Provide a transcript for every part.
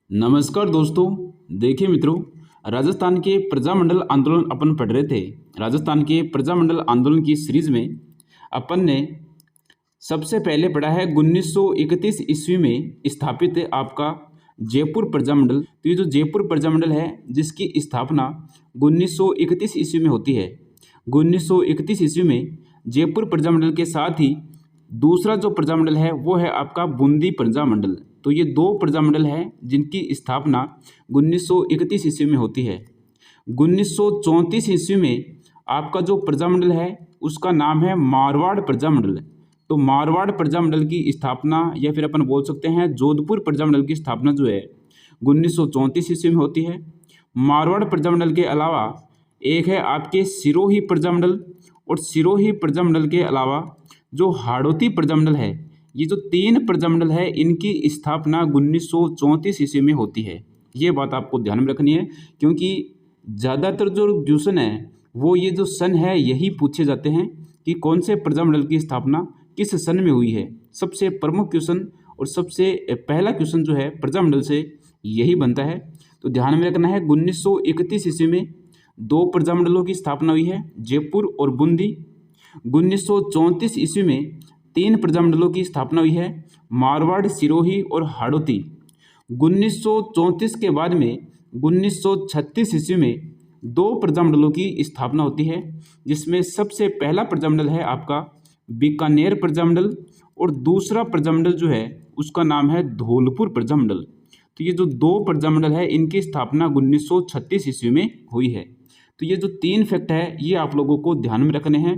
नमस्कार दोस्तों। देखिए मित्रों, राजस्थान के प्रजामंडल आंदोलन अपन पढ़ रहे थे। राजस्थान के प्रजामंडल आंदोलन की सीरीज में अपन ने सबसे पहले पढ़ा है 1931 ईस्वी में स्थापित आपका जयपुर प्रजामंडल। तो ये जो जयपुर प्रजामंडल है जिसकी स्थापना 1931 ईस्वी में होती है। 1931 ईस्वी में जयपुर प्रजामंडल के साथ ही दूसरा जो प्रजामंडल है वो है आपका बूंदी प्रजामंडल। तो ये दो प्रजामंडल हैं जिनकी स्थापना 1931 ईस्वी में होती है। 1934 ईस्वी में आपका जो प्रजामंडल है उसका नाम है मारवाड़ प्रजामंडल। तो मारवाड़ प्रजामंडल की स्थापना या फिर अपन बोल सकते हैं जोधपुर प्रजामंडल की स्थापना जो है 1934 ईस्वी में होती है। मारवाड़ प्रजामंडल के अलावा एक है आपके सिरोही प्रजामंडल, और सिरोही प्रजामंडल के अलावा जो हाड़ौती प्रजामंडल है, ये जो तीन प्रजामंडल है इनकी स्थापना 1934 ईस्वी में होती है। ये बात आपको ध्यान में रखनी है क्योंकि ज़्यादातर जो क्वेश्चन है वो ये जो सन है यही पूछे जाते हैं कि कौन से प्रजामंडल की स्थापना किस सन में हुई है। सबसे प्रमुख क्वेश्चन और सबसे पहला क्वेश्चन जो है प्रजामंडल से यही बनता है। तो ध्यान में रखना है 1931 ईस्वी में दो प्रजामंडलों की स्थापना हुई है, जयपुर और बूंदी। 1934 ईस्वी में तीन प्रजामंडलों की स्थापना हुई है, मारवाड़, सिरोही और हाड़ौती। 1934 के बाद में 1936 ईस्वी में दो प्रजामंडलों की स्थापना होती है, जिसमें सबसे पहला प्रजामंडल है आपका बीकानेर प्रजामंडल और दूसरा प्रजामंडल जो है उसका नाम है धौलपुर प्रजामंडल। तो ये जो दो प्रजामंडल है इनकी स्थापना 1936 ईस्वी में हुई है। तो ये जो तीन फैक्ट है ये आप लोगों को ध्यान में रखने हैं।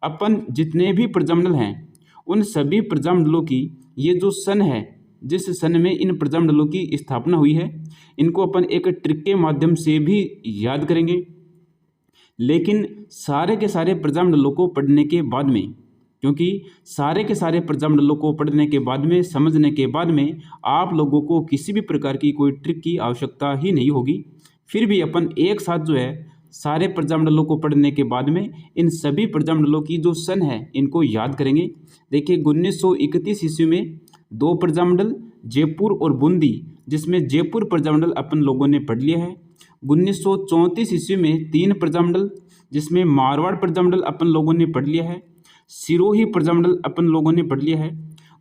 अपन जितने भी प्रजामंडल हैं उन सभी प्रजामंडलों की ये जो सन है, जिस सन में इन प्रजामंडलों की स्थापना हुई है, इनको अपन एक ट्रिक के माध्यम से भी याद करेंगे। लेकिन सारे के सारे प्रजामंडलों को पढ़ने के बाद में, क्योंकि सारे के सारे प्रजामंडलों को पढ़ने के बाद में, समझने के बाद में आप लोगों को किसी भी प्रकार की कोई ट्रिक की आवश्यकता ही नहीं होगी। फिर भी अपन एक साथ जो है सारे प्रजामंडलों को पढ़ने के बाद में इन सभी प्रजामंडलों की जो सन है इनको याद करेंगे। देखिए 1931 ईस्वी में दो प्रजामंडल जयपुर और बूंदी, जिसमें जयपुर प्रजामंडल अपन लोगों ने पढ़ लिया है। 1934 ईस्वी में तीन प्रजामंडल, जिसमें मारवाड़ प्रजामंडल अपन लोगों ने पढ़ लिया है, सिरोही प्रजामंडल अपन लोगों ने पढ़ लिया है।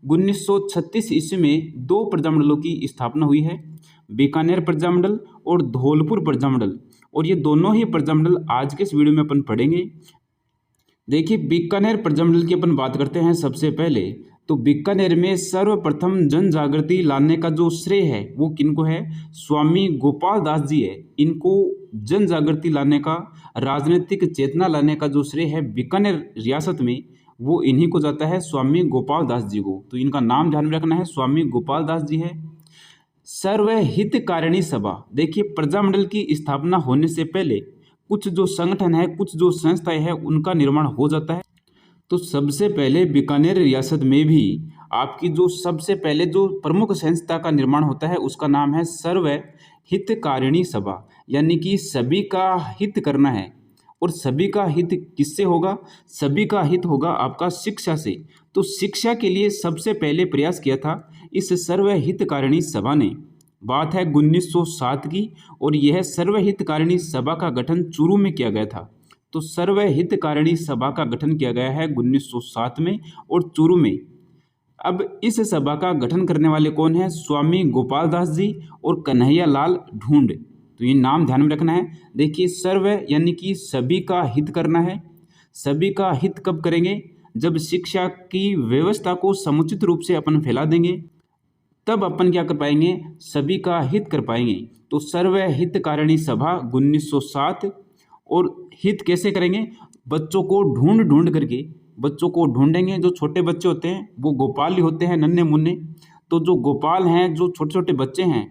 1936 ईस्वी में दो प्रजामंडलों की स्थापना हुई है, बीकानेर प्रजामंडल और धौलपुर प्रजामंडल, और ये दोनों ही प्रजामंडल आज के इस वीडियो में अपन पढ़ेंगे। देखिए बीकानेर प्रजामंडल की अपन बात करते हैं सबसे पहले। तो बीकानेर में सर्वप्रथम जन जागृति लाने का जो श्रेय है वो किनको है? स्वामी गोपाल दास जी है। इनको जन जागृति लाने का, राजनीतिक चेतना लाने का जो श्रेय है बीकानेर रियासत में, वो इन्हीं को जाता है, स्वामी गोपाल दास जी को। तो इनका नाम ध्यान में रखना है, स्वामी गोपाल दास जी है। सर्वहितकारिणी सभा, देखिए प्रजामंडल की स्थापना होने से पहले कुछ जो संगठन है, कुछ जो संस्थाएं हैं उनका निर्माण हो जाता है। तो सबसे पहले बीकानेर रियासत में भी आपकी जो सबसे पहले जो प्रमुख संस्था का निर्माण होता है उसका नाम है सर्व हितकारिणी सभा, यानी कि सभी का हित करना है। और सभी का हित किससे होगा? सभी का हित होगा आपका शिक्षा से। तो शिक्षा के लिए सबसे पहले प्रयास किया था इस सर्व हितकारिणी सभा ने। बात है 1907 की, और यह सर्व हितकारिणी सभा का गठन चूरू में किया गया था। तो सर्व हितकारिणी सभा का गठन किया गया है 1907 में और चूरू में। अब इस सभा का गठन करने वाले कौन है? स्वामी गोपाल दास जी और कन्हैया लाल ढूंढ। तो ये नाम ध्यान में रखना है। देखिए सर्व यानी कि सभी का हित करना है। सभी का हित कब करेंगे? जब शिक्षा की व्यवस्था को समुचित रूप से अपन फैला देंगे, तब अपन क्या कर पाएंगे? सभी का हित कर पाएंगे। तो सर्व हितकारिणी सभा 1907। और हित कैसे करेंगे? बच्चों को ढूंढ ढूंढ करके, बच्चों को ढूंढेंगे। जो छोटे बच्चे होते हैं वो गोपाल ही होते हैं, नन्हे मुन्ने। तो जो गोपाल हैं, जो छोटे छोटे बच्चे हैं,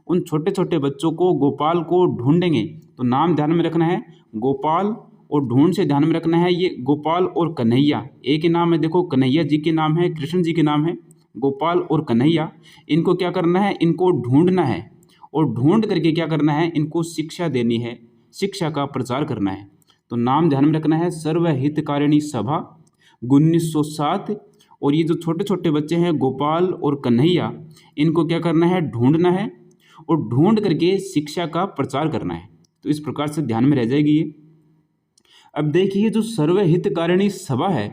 उन छोटे छोटे बच्चों को, गोपाल को ढूंढेंगे। तो नाम ध्यान में रखना है गोपाल, और ढूंढ से ध्यान में रखना है ये गोपाल और कन्हैया एक ही नाम है। देखो कन्हैया जी के नाम है, कृष्ण जी के नाम है, गोपाल और कन्हैया। इनको क्या करना है? इनको ढूंढना है, और ढूंढ करके क्या करना है? इनको शिक्षा देनी है, शिक्षा का प्रचार करना है। तो नाम ध्यान में रखना है सर्व हितकारिणी सभा 1907। और ये जो छोटे छोटे बच्चे हैं गोपाल और कन्हैया, इनको क्या करना है? ढूंढना है। और ढूंढ करके शिक्षा का प्रचार करना है। तो इस प्रकार से ध्यान में रह जाएगी ये। अब देखिए जो सर्वहितकारिणी सभा है,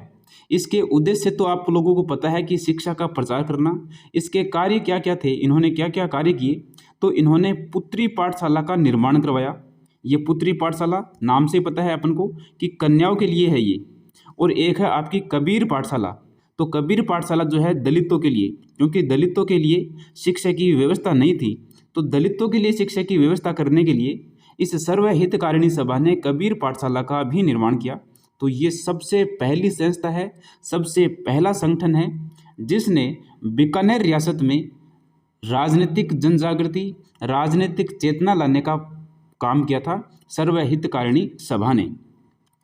इसके उद्देश्य तो आप लोगों को पता है कि शिक्षा का प्रचार करना। इसके कार्य क्या क्या थे, इन्होंने क्या क्या कार्य किए, तो इन्होंने पुत्री पाठशाला का निर्माण करवाया। ये पुत्री पाठशाला नाम से पता है अपन को कि कन्याओं के लिए है ये। और एक है आपकी कबीर पाठशाला। तो कबीर पाठशाला जो है दलितों के लिए, क्योंकि दलितों के लिए शिक्षा की व्यवस्था नहीं थी, तो दलितों के लिए शिक्षा की व्यवस्था करने के लिए इस सर्वहितकारिणी सभा ने कबीर पाठशाला का भी निर्माण किया। तो ये सबसे पहली संस्था है, सबसे पहला संगठन है जिसने बीकानेर रियासत में राजनीतिक जनजागृति, राजनीतिक चेतना लाने का काम किया था। सर्वहितकारिणी सभा ने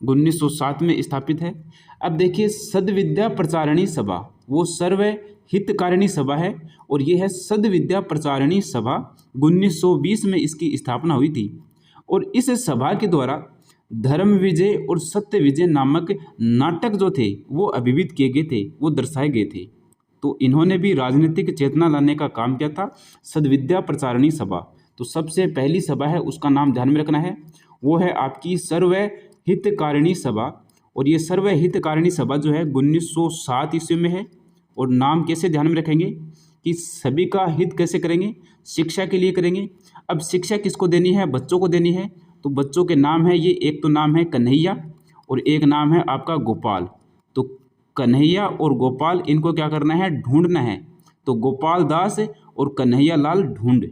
1907 में स्थापित है। अब देखिए सद्विद्या प्रचारिणी सभा, वो सर्वहितकारिणी सभा है और ये है सद्विद्या प्रचारिणी सभा। 1920 में इसकी स्थापना हुई थी और इस सभा के द्वारा धर्म विजय और सत्य विजय नामक नाटक जो थे वो अभिहित किए गए थे, वो दर्शाए गए थे। तो इन्होंने भी राजनीतिक चेतना लाने का काम किया था, सद्विद्या प्रचारिणी सभा। तो सबसे पहली सभा है उसका नाम ध्यान में रखना है, वो है आपकी सर्वहितकारिणी सभा। और ये सर्वहितकारिणी सभा जो है 1907 ईस्वी में है। और नाम कैसे ध्यान में रखेंगे कि सभी का हित कैसे करेंगे, शिक्षा के लिए करेंगे। अब शिक्षा किसको देनी है, बच्चों को देनी है। तो बच्चों के नाम है ये, एक तो नाम है कन्हैया और एक नाम है आपका गोपाल। तो कन्हैया और गोपाल इनको क्या करना है, ढूंढना है। तो गोपाल दास और कन्हैया लाल ढूंढ।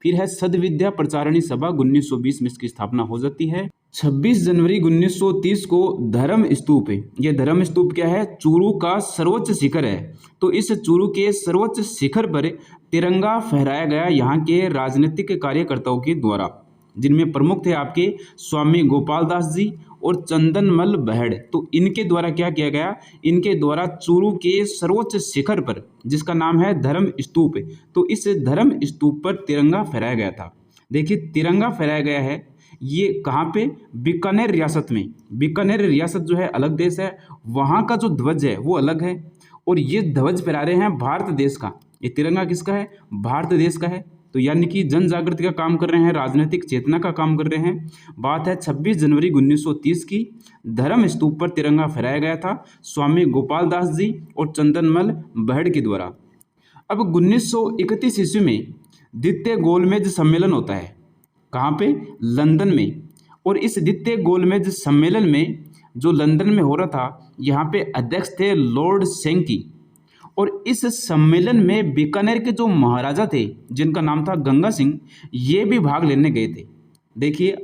फिर है सद्विद्या प्रचारिणी सभा, 1920 में इसकी स्थापना हो जाती है। 26 जनवरी 1930 को धर्म स्तूप, ये धर्म स्तूप क्या है, चूरू का सर्वोच्च शिखर है। तो इस चूरू के सर्वोच्च शिखर पर तिरंगा फहराया गया यहाँ के राजनीतिक कार्यकर्ताओं के द्वारा, जिनमें प्रमुख थे आपके स्वामी गोपाल दास जी और चंदनमल बहड़। तो इनके द्वारा क्या किया गया, इनके द्वारा चूरू के सर्वोच्च शिखर पर, जिसका नाम है धर्म स्तूप, तो इस धर्म स्तूप पर तिरंगा फहराया गया था। देखिए तिरंगा फहराया गया है ये कहाँ पे, बीकानेर रियासत में। बीकानेर रियासत जो है अलग देश है, वहाँ का जो ध्वज है वो अलग है। और ये ध्वज फहरा रहे हैं भारत देश का। ये तिरंगा किसका है, भारत देश का है। तो यानी कि जन जागृति का काम कर रहे हैं, राजनीतिक चेतना का काम कर रहे हैं। बात है 26 जनवरी 1930 की। धर्म स्तूप पर तिरंगा फहराया गया था स्वामी गोपाल दास जी और चंदनमल बहड़ के द्वारा। अब 1931 ईस्वी में द्वितीय गोलमेज सम्मेलन होता है, कहाँ पे, लंदन में। और इस द्वितीय गोलमेज सम्मेलन में जो लंदन में हो रहा था, यहाँ पे अध्यक्ष थे लॉर्ड सेंकी। और इस सम्मेलन में बीकानेर के जो महाराजा थे जिनका नाम था गंगा सिंह, ये भी भाग लेने गए थे। देखिए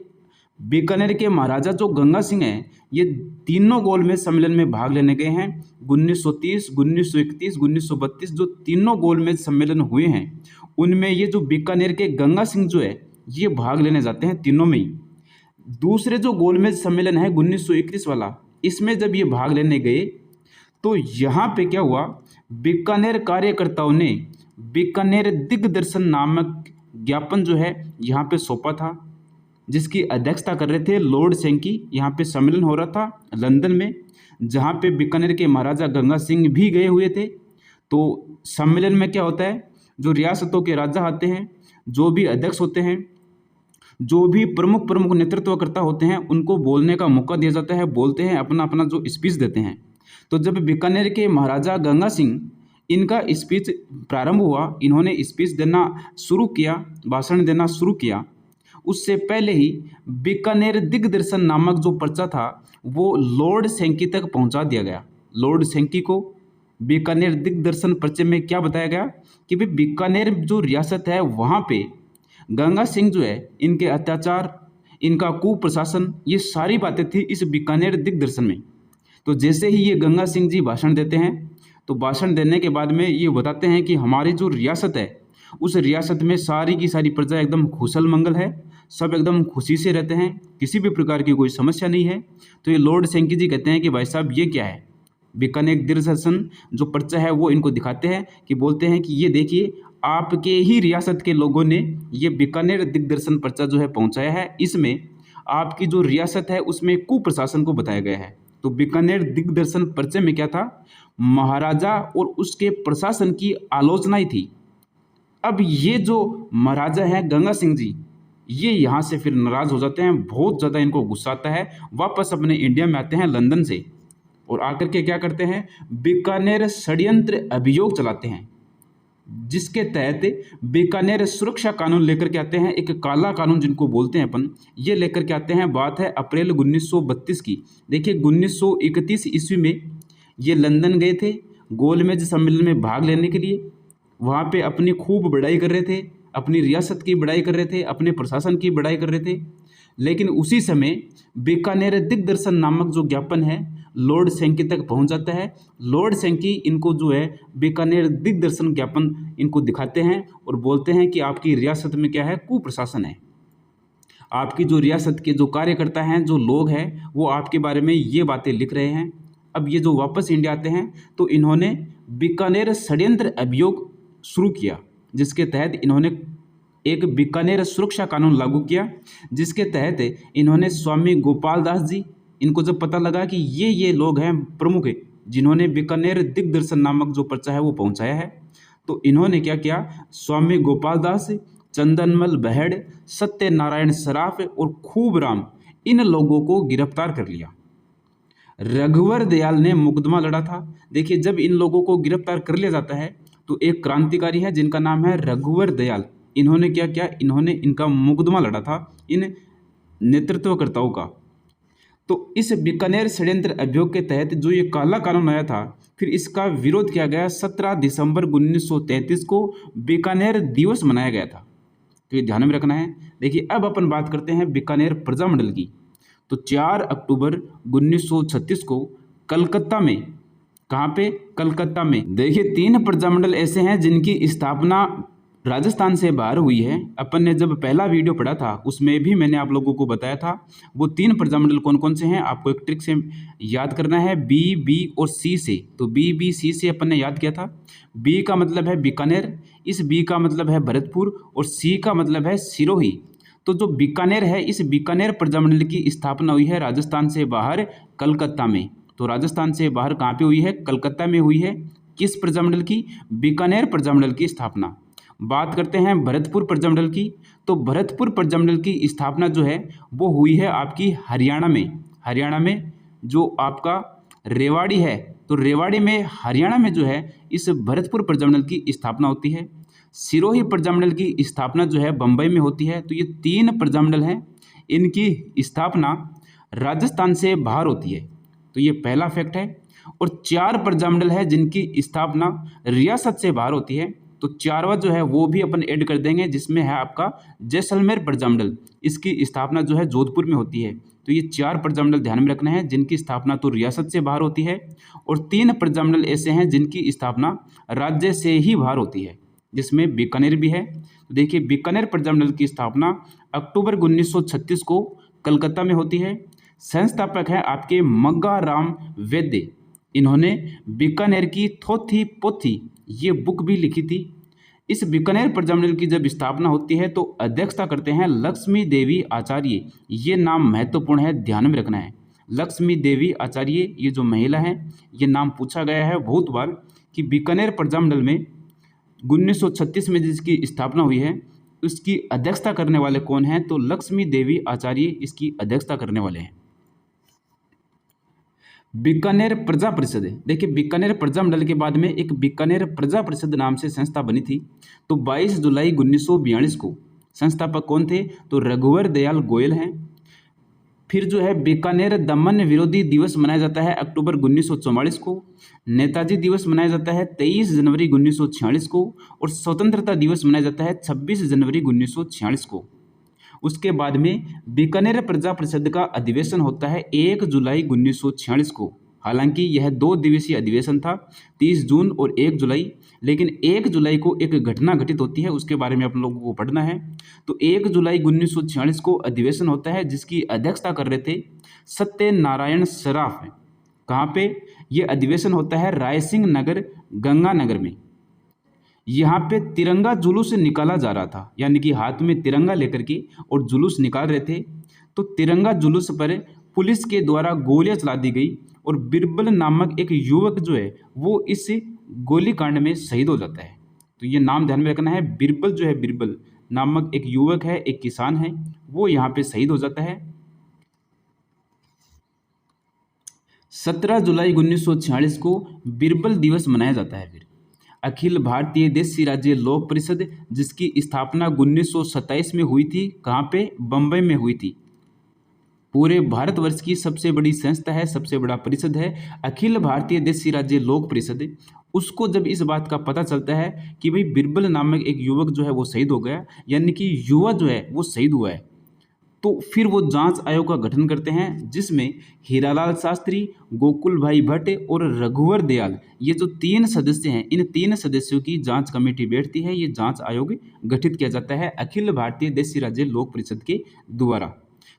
बीकानेर के महाराजा जो गंगा सिंह हैं, ये तीनों गोलमेज सम्मेलन में भाग लेने गए हैं। 1930, 1931, 1932 जो तीनों गोलमेज सम्मेलन हुए हैं, उनमें ये जो बीकानेर के गंगा सिंह जो है ये भाग लेने जाते हैं तीनों में ही। दूसरे जो गोलमेज सम्मेलन है 1931 वाला, इसमें जब ये भाग लेने गए तो यहाँ पे क्या हुआ, बीकानेर कार्यकर्ताओं ने बीकानेर दिग्दर्शन नामक ज्ञापन जो है यहाँ पे सौंपा था, जिसकी अध्यक्षता कर रहे थे लॉर्ड सेंकी। यहाँ पे सम्मेलन हो रहा था लंदन में, जहाँ पे बीकानेर के महाराजा गंगा सिंह भी गए हुए थे। तो सम्मेलन में क्या होता है, जो रियासतों के राजा आते हैं, जो भी अध्यक्ष होते हैं, जो भी प्रमुख नेतृत्वकर्ता होते हैं, उनको बोलने का मौका दिया जाता है, बोलते हैं, अपना अपना जो स्पीच देते हैं। तो जब बीकानेर के महाराजा गंगा सिंह, इनका स्पीच प्रारंभ हुआ, इन्होंने स्पीच देना शुरू किया, भाषण देना शुरू किया, उससे पहले ही बीकानेर दिग्दर्शन नामक जो पर्चा था वो लॉर्ड सेंकी तक पहुंचा दिया गया। लॉर्ड सेंकी को बीकानेर दिग्दर्शन पर्चे में क्या बताया गया कि भाई बीकानेर जो रियासत है वहाँ पे गंगा सिंह जो है, इनके अत्याचार, इनका कुप्रशासन, ये सारी बातें थी इस बीकानेर दिग्दर्शन में। तो जैसे ही ये गंगा सिंह जी भाषण देते हैं, तो भाषण देने के बाद में ये बताते हैं कि हमारी जो रियासत है उस रियासत में सारी की सारी प्रजा एकदम खुशल मंगल है, सब एकदम खुशी से रहते हैं, किसी भी प्रकार की कोई समस्या नहीं है। तो ये लॉर्ड सेंकी जी कहते हैं कि भाई साहब ये क्या है, बीकानेर दिग्दर्शन जो पर्चा है वो इनको दिखाते हैं, कि बोलते हैं कि ये देखिए आपके ही रियासत के लोगों ने ये बीकानेर दिग्दर्शन पर्चा जो है पहुंचाया है, इसमें आपकी जो रियासत है उसमें कुप्रशासन को बताया गया है। तो बीकानेर दिग्दर्शन पर्चे में क्या था, महाराजा और उसके प्रशासन की आलोचना ही थी। अब ये जो महाराजा हैं गंगा सिंह जी, ये यहाँ से फिर नाराज़ हो जाते हैं, बहुत ज़्यादा इनको गुस्सा आता है, वापस अपने इंडिया में आते हैं लंदन से, और आकर के क्या करते हैं, बीकानेर षड्यंत्र अभियोग चलाते हैं, जिसके तहत बीकानेर सुरक्षा कानून लेकर के आते हैं, एक काला कानून जिनको बोलते हैं अपन, ये लेकर के आते हैं। बात है अप्रैल 1932 की। देखिए 1931 ईस्वी में ये लंदन गए थे गोलमेज सम्मेलन में भाग लेने के लिए, वहाँ पे अपनी खूब बड़ाई कर रहे थे, अपनी रियासत की बड़ाई कर रहे थे, अपने प्रशासन की बड़ाई कर रहे थे। लेकिन उसी समय बीकानेर दिग्दर्शन नामक जो ज्ञापन है लॉर्ड सैंकी तक पहुंच जाता है। लॉर्ड सैंकी इनको जो है बीकानेर दिग्दर्शन ज्ञापन इनको दिखाते हैं और बोलते हैं कि आपकी रियासत में क्या है, कुप्रशासन है, आपकी जो रियासत के जो कार्यकर्ता हैं, जो लोग हैं, वो आपके बारे में ये बातें लिख रहे हैं। अब ये जो वापस इंडिया आते हैं तो इन्होंने बीकानेर षड्यंत्र अभियोग शुरू किया, जिसके तहत इन्होंने एक बीकानेर सुरक्षा कानून लागू किया, जिसके तहत इन्होंने स्वामी गोपाल दास जी, इनको जब पता लगा कि ये लोग हैं प्रमुख जिन्होंने बीकानेर दिग्दर्शन नामक जो पर्चा है वो पहुंचाया है, तो इन्होंने क्या किया, स्वामी गोपाल दास, चंदनमल बहेड़, सत्यनारायण सराफ और खूब राम, इन लोगों को गिरफ्तार कर लिया। रघुवर दयाल ने मुकदमा लड़ा था। देखिए जब इन लोगों को गिरफ्तार कर लिया जाता है तो एक क्रांतिकारी है जिनका नाम है रघुवर दयाल, इन्होंने क्या किया, इन्होंने इनका मुकदमा लड़ा था इन नेतृत्वकर्ताओं का। तो इस बीकानेर षड्यंत्र अभियोग के तहत जो ये काला कानून आया था, फिर इसका विरोध किया गया। 17 दिसंबर 1933 को बीकानेर दिवस मनाया गया था, तो ये ध्यान में रखना है। देखिए अब अपन बात करते हैं बीकानेर प्रजामंडल की। तो 4 अक्टूबर 1936 को कलकत्ता में, कहाँ पे, कलकत्ता में, देखिए 3 प्रजामंडल ऐसे हैं जिनकी स्थापना राजस्थान से बाहर हुई है। अपन ने जब पहला वीडियो पढ़ा था उसमें भी मैंने आप लोगों को बताया था वो 3 प्रजामंडल कौन कौन से हैं, आपको एक ट्रिक से याद करना है, बी, बी और सी से। तो बी, बी, सी से अपन ने याद किया था। बी का मतलब है बीकानेर, इस बी का मतलब है भरतपुर और सी का मतलब है सिरोही। तो जो बीकानेर है, इस बीकानेर प्रजामंडल की स्थापना हुई है राजस्थान से बाहर कलकत्ता में। तो राजस्थान से बाहर कहाँ पे हुई है, कलकत्ता में हुई है। किस प्रजामंडल की, बीकानेर प्रजामंडल की स्थापना। बात करते हैं भरतपुर प्रजामंडल की। तो भरतपुर प्रजामंडल की स्थापना जो है वो हुई है आपकी हरियाणा में। हरियाणा में जो आपका रेवाड़ी है, तो रेवाड़ी में हरियाणा में जो है इस भरतपुर प्रजामंडल की स्थापना होती है। सिरोही प्रजामंडल की स्थापना जो है बम्बई में होती है। तो ये 3 प्रजामंडल हैं, इनकी स्थापना राजस्थान से बाहर होती है। तो ये पहला फैक्ट है। और 4 प्रजामंडल है जिनकी स्थापना रियासत से बाहर होती है। तो 4वां जो है वो भी अपन ऐड कर देंगे, जिसमें है आपका जैसलमेर प्रजामंडल, इसकी स्थापना जो है जोधपुर में होती है। तो ये 4 प्रजामंडल ध्यान में रखना है जिनकी स्थापना तो रियासत से बाहर होती है, और 3 प्रजामंडल ऐसे हैं जिनकी स्थापना राज्य से ही बाहर होती है, जिसमें बीकानेर भी है। तो देखिए बीकानेर प्रजामंडल की स्थापना अक्टूबर 1936 को कलकत्ता में होती है। संस्थापक है आपके मग्गा राम वैद्य, इन्होंने बीकानेर की थोथी पोथी ये बुक भी लिखी थी। इस बीकानेर प्रजामंडल की जब स्थापना होती है तो अध्यक्षता करते हैं लक्ष्मी देवी आचार्य। ये नाम महत्वपूर्ण है, ध्यान में रखना है। लक्ष्मी देवी आचार्य ये जो महिला है, ये नाम पूछा गया है बहुत बार कि बीकानेर प्रजामंडल में 1936 में जिसकी स्थापना हुई है उसकी अध्यक्षता करने वाले कौन हैं, तो लक्ष्मी देवी आचार्य इसकी अध्यक्षता करने वाले हैं। बीकानेर प्रजा परिषद, देखिए बीकानेर प्रजामंडल के बाद में एक बीकानेर प्रजा परिषद नाम से संस्था बनी थी। तो 22 जुलाई 1942 को संस्थापक कौन थे, तो रघुवर दयाल गोयल हैं। फिर जो है बीकानेर दमन विरोधी दिवस मनाया जाता है अक्टूबर 1944 को। नेताजी दिवस मनाया जाता है 23 जनवरी 1946 को, और स्वतंत्रता दिवस मनाया जाता है 26 जनवरी 1946 को। उसके बाद में बीकानेर प्रजा परिषद का अधिवेशन होता है 1 जुलाई 1946 को। हालांकि यह 2 दिवसीय अधिवेशन था, 30 जून और 1 जुलाई, लेकिन 1 जुलाई को एक घटना घटित होती है, उसके बारे में आप लोगों को पढ़ना है। तो 1 जुलाई 1946 को अधिवेशन होता है जिसकी अध्यक्षता कर रहे थे सत्यनारायण सराफ। कहाँ पे ये अधिवेशन होता है, रायसिंह नगर गंगानगर में। यहाँ पे तिरंगा जुलूस निकाला जा रहा था, यानी कि हाथ में तिरंगा लेकर के और जुलूस निकाल रहे थे। तो तिरंगा जुलूस पर पुलिस के द्वारा गोलियां चला दी गई और बिरबल नामक एक युवक जो है वो इस गोलीकांड में शहीद हो जाता है। तो ये नाम ध्यान में रखना है। बिरबल जो है, बिरबल नामक एक युवक है, एक किसान है, वो यहाँ पे शहीद हो जाता है। 17 जुलाई 1946 को बिरबल दिवस मनाया जाता है। फिर अखिल भारतीय देशी राज्य लोक परिषद, जिसकी स्थापना 1927 में हुई थी, कहाँ पे? बम्बई में हुई थी। पूरे भारतवर्ष की सबसे बड़ी संस्था है, सबसे बड़ा परिषद है अखिल भारतीय देशी राज्य लोक परिषद। उसको जब इस बात का पता चलता है कि भाई बिरबल नामक एक युवक जो है वो शहीद हो गया, यानी कि युवा जो है वो शहीद हुआ है, तो फिर वो जांच आयोग का गठन करते हैं, जिसमें हीरालाल शास्त्री, गोकुल भाई भट्ट और रघुवर दयाल, ये जो 3 सदस्य हैं, इन 3 सदस्यों की जांच कमेटी बैठती है। ये जांच आयोग गठित किया जाता है अखिल भारतीय देशी राज्य लोक परिषद के द्वारा।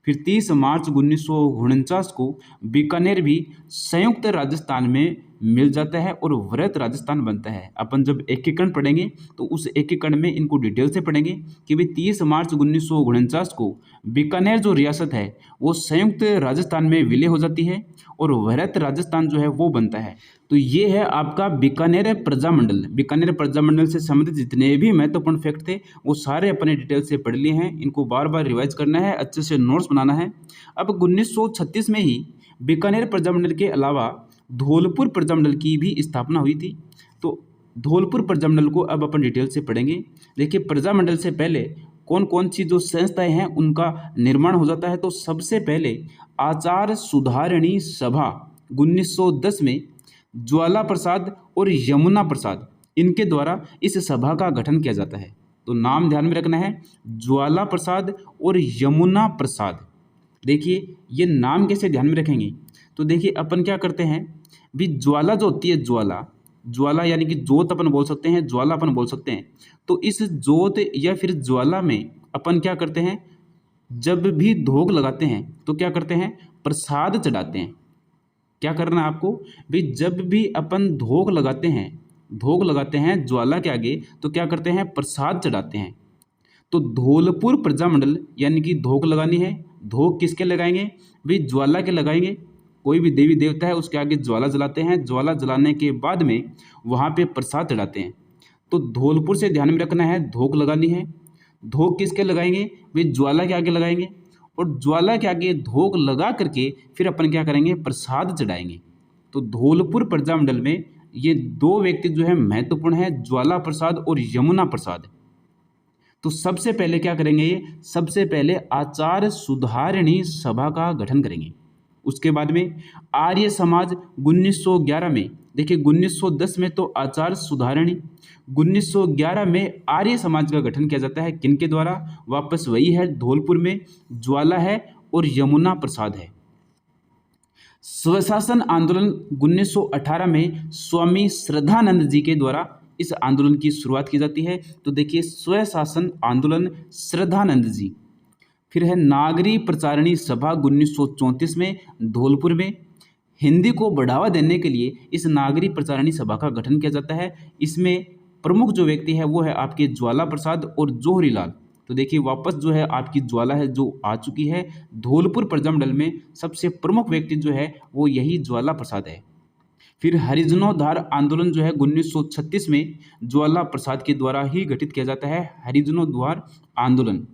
फिर 30 मार्च 1949 को बीकानेर भी संयुक्त राजस्थान में मिल जाता है और वृहत राजस्थान बनता है। अपन जब एकीकरण पढ़ेंगे तो उस एकीकरण में इनको डिटेल से पढ़ेंगे कि भाई 30 मार्च 1949 को बीकानेर जो रियासत है वो संयुक्त राजस्थान में विलय हो जाती है और वृहत राजस्थान जो है वो बनता है। तो ये है आपका बीकानेर प्रजामंडल। बीकानेर प्रजामंडल से संबंधित जितने भी महत्वपूर्ण फैक्ट थे वो सारे अपने डिटेल से पढ़ लिए हैं। इनको बार बार रिवाइज करना है, अच्छे से नोट्स बनाना है। अब 1936 में ही बीकानेर प्रजामंडल के अलावा धौलपुर प्रजामंडल की भी स्थापना हुई थी। तो धौलपुर प्रजामंडल को अब अपन डिटेल से पढ़ेंगे। देखिए, प्रजामंडल से पहले कौन कौन सी जो संस्थाएं हैं उनका निर्माण हो जाता है। तो सबसे पहले आचार सुधारणी सभा 1910 में ज्वाला प्रसाद और यमुना प्रसाद, इनके द्वारा इस सभा का गठन किया जाता है। तो नाम ध्यान में रखना है, ज्वाला प्रसाद और यमुना प्रसाद। देखिए ये नाम कैसे ध्यान में रखेंगे, तो देखिए अपन क्या करते हैं भी, ज्वाला जो होती है, ज्वाला, ज्वाला यानी कि जोत अपन बोल सकते हैं, ज्वाला अपन बोल सकते हैं। तो इस जोत या फिर ज्वाला में अपन क्या करते हैं, जब भी धोख लगाते हैं तो क्या करते हैं, प्रसाद चढ़ाते हैं। क्या करना है आपको भी, जब भी अपन धोख लगाते हैं, धोख लगाते हैं ज्वाला के आगे, तो क्या करते हैं, प्रसाद चढ़ाते हैं। तो धौलपुर प्रजामंडल यानी कि धोख लगानी है। धोख किसके लगाएंगे भाई, ज्वाला के लगाएंगे। कोई भी देवी देवता है उसके आगे ज्वाला जलाते हैं, ज्वाला जलाने के बाद में वहाँ पे प्रसाद चढ़ाते हैं। तो धौलपुर से ध्यान में रखना है, धोख लगानी है। धोख किसके लगाएंगे भाई, ज्वाला के आगे लगाएंगे, और ज्वाला के आगे धोख लगा करके फिर अपन क्या करेंगे, प्रसाद चढ़ाएंगे। तो धौलपुर प्रजामंडल में ये 2 व्यक्ति जो है महत्वपूर्ण है, ज्वाला प्रसाद और यमुना प्रसाद। तो सबसे पहले क्या करेंगे, ये सबसे पहले आचार सुधारणी सभा का गठन करेंगे। उसके बाद में आर्य समाज 1911 में, देखिए 1910 में तो आचार सुधारणी, 1911 में आर्य समाज का गठन किया जाता है। किनके द्वारा, वापस वही है, धौलपुर में ज्वाला है और यमुना प्रसाद है। स्वशासन आंदोलन 1918 में स्वामी श्रद्धानंद जी के द्वारा इस आंदोलन की शुरुआत की जाती है। तो देखिए, स्वशासन आंदोलन, श्रद्धानंद जी। फिर है नागरी प्रचारणी सभा 1934 में धौलपुर में। हिंदी को बढ़ावा देने के लिए इस नागरी प्रचारणी सभा का गठन किया जाता है। इसमें प्रमुख जो व्यक्ति है वो है आपके ज्वाला प्रसाद और जौहरी लाल। तो देखिए वापस जो है आपकी ज्वाला है जो आ चुकी है। धौलपुर प्रजामंडल में सबसे प्रमुख व्यक्ति जो है वो यही ज्वाला प्रसाद है। फिर हरिजनोद्धार आंदोलन जो है 1936 में ज्वाला प्रसाद के द्वारा ही गठित किया जाता है, हरिजनोद्धार आंदोलन।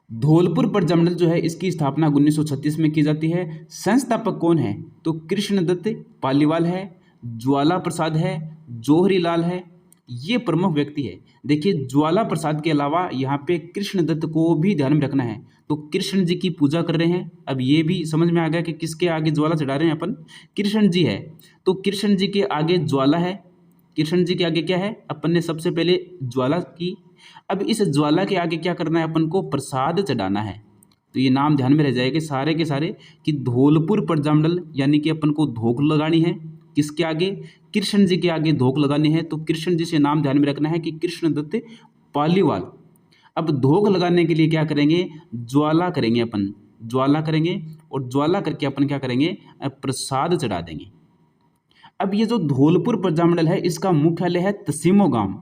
धौलपुर प्रजामंडल जो है इसकी स्थापना 1936 में की जाती है। संस्थापक कौन है, तो कृष्णदत्त पालीवाल है, ज्वाला प्रसाद है, जौहरी लाल है, ये प्रमुख व्यक्ति है। देखिए ज्वाला प्रसाद के अलावा यहाँ पे कृष्णदत्त को भी ध्यान में रखना है। तो कृष्ण जी की पूजा कर रहे हैं। अब ये भी समझ में आ गया कि किसके आगे ज्वाला चढ़ा रहे हैं अपन, कृष्ण जी है। तो कृष्ण जी के आगे ज्वाला है, कृष्ण जी के आगे क्या है, अपन ने सबसे पहले ज्वाला की। अब इस ज्वाला के आगे क्या करना है, अपन को प्रसाद चढ़ाना है। तो ये नाम ध्यान में रह जाएगा सारे के सारे कि धौलपुर प्रजामंडल यानी कि अपन को धोख लगानी है। किसके आगे, कृष्ण जी के आगे धोख लगानी है। तो कृष्ण जी से नाम ध्यान में रखना है कि कृष्णदत्त पालीवाल। अब धोख लगाने के लिए क्या करेंगे, ज्वाला करेंगे, अपन ज्वाला करेंगे और ज्वाला करके अपन क्या करेंगे, प्रसाद चढ़ा देंगे। अब ये जो धौलपुर प्रजामंडल है इसका मुख्यालय है तसीमो गांव।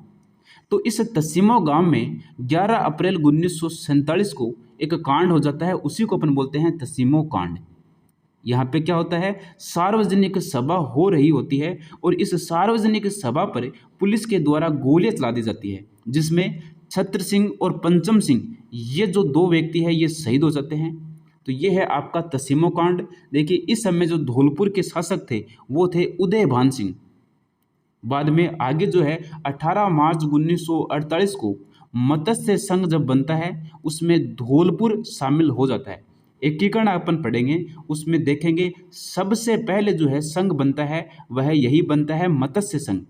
तो इस तसीमो गांव में 11 अप्रैल 1947 को एक कांड हो जाता है, उसी को अपन बोलते हैं तसीमो कांड। यहाँ पे क्या होता है, सार्वजनिक सभा हो रही होती है और इस सार्वजनिक सभा पर पुलिस के द्वारा गोलियां चला दी जाती है, जिसमें छत्र सिंह और पंचम सिंह ये जो दो व्यक्ति हैं ये शहीद हो जाते हैं। तो ये है आपका तसीमो कांड। देखिए इस समय जो धौलपुर के शासक थे वो थे उदयभान सिंह। बाद में आगे जो है 18 मार्च 1948 को मत्स्य संघ जब बनता है उसमें धौलपुर शामिल हो जाता है। एकीकरण अपन पढ़ेंगे उसमें देखेंगे सबसे पहले जो है संघ बनता है वह यही बनता है मत्स्य संघ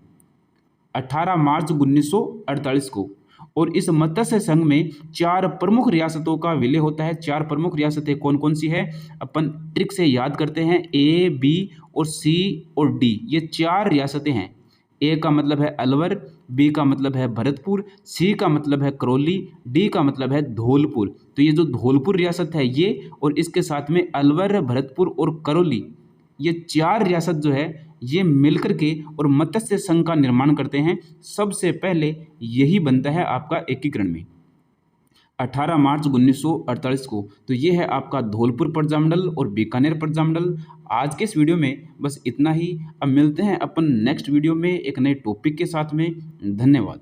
18 मार्च 1948 को। और इस मत्स्य संघ में 4 प्रमुख रियासतों का विलय होता है। 4 प्रमुख रियासतें कौन कौन सी है अपन ट्रिक से याद करते हैं, ए, बी और सी और डी, ये 4 रियासतें हैं। ए का मतलब है अलवर, बी का मतलब है भरतपुर, सी का मतलब है करौली, डी का मतलब है धौलपुर। तो ये जो धौलपुर रियासत है ये और इसके साथ में अलवर, भरतपुर और करौली, ये 4 रियासत जो है ये मिलकर के और मत्स्य संघ का निर्माण करते हैं। सबसे पहले यही बनता है आपका एकीकरण में 18 मार्च 1948 को। तो ये है आपका धौलपुर प्रजामंडल और बीकानेर प्रजामंडल। आज के इस वीडियो में बस इतना ही। अब मिलते हैं अपन नेक्स्ट वीडियो में एक नए टॉपिक के साथ में। धन्यवाद।